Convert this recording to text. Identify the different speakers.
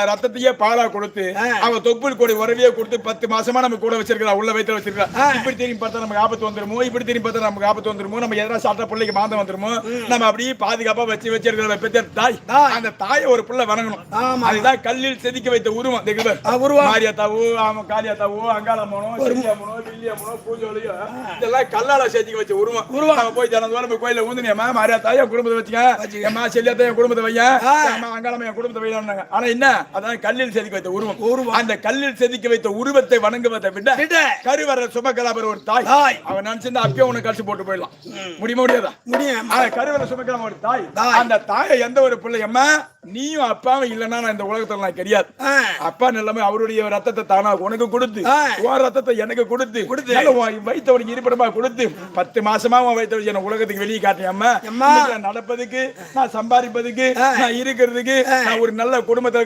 Speaker 1: ரத்தத்தையே பாலா கொடுத்து அவன் தொப்புள் கொடி உறவையே கொடுத்து 10 மாசமா நம்ம கூட வச்சிருக்கா, உள்ள வயித்துல வச்சிருக்கா. இப்படி திரும்பி பார்த்தா நமக்கு ஆபத்து வந்துருமோ, இப்படி திரும்பி பார்த்தா நமக்கு ஆபத்து வந்துருமோ, நம்ம எதனா சாப்பிட்டா பிள்ளைக்கு மாந்தம் வந்துருமோ, நம்ம அப்படியே பாதுகாப்பா வச்சிருக்கிற பெற்ற தாய், அந்த தாயை ஒரு புள்ள வணங்கணும். அதுதான் கல்லில் செதுக்கி வைத்த உருவம். மாரியாத்தாவோ, காளியாத்தாவோ, அங்காளம்மனோ, செல்லியம்மனோ, வில்லியம்மனோ, பூஜோலியோ, இதெல்லாம் கல்லால செதுக்கி வச்ச உருவம். நம்ம போய் தினந்தோறும் கோயில ஊந்துனியம்மா, மாரியாத்தா என் குடும்பத்தை வச்சுக்க, எம்மா செல்லியாத்தா என் குடும்பத்தை வையா, அங்காளம்மா என் குடும்பத்தை வையாங்க. ஆனா என்ன, அதான் கல்லில் செதுக்கி வைத்த உருவம். அந்த கல்லில் செதுக்கி வைத்த உருவத்தை வணங்குவதை விட கருவற சுமக்கலாபர் ஒரு தாய், அவன் நினைச்சிருந்தா அப்பயே உனக்கு கழிச்சு போட்டு போயிடலாம். முடியுமா? முடியாதா? முடியும். கருவற சுமக்கலாம் ஒரு தாய், அந்த தாயை எந்த ஒரு பிள்ளையம்மா நீயும் அப்பாவும் இல்லைன்னா நான் இந்த உலகத்துல நான் கிடையாது. அப்பா நிலைமை அவருடைய ரத்தத்தை தானா உனக்கு கொடுத்து, உன் ரத்தத்தை எனக்கு கொடுத்து, வைத்தவனுக்கு இருப்பிடமா கொடுத்து 10 மாசமா உன் வைத்தவன் என்ன உலகத்துக்கு வெளியே காட்டிய அம்மா, நடப்பதுக்கு, நான் சம்பாதிப்பதுக்கு, நான் இருக்கிறதுக்கு, நான் ஒரு நல்ல குடும்பத்தை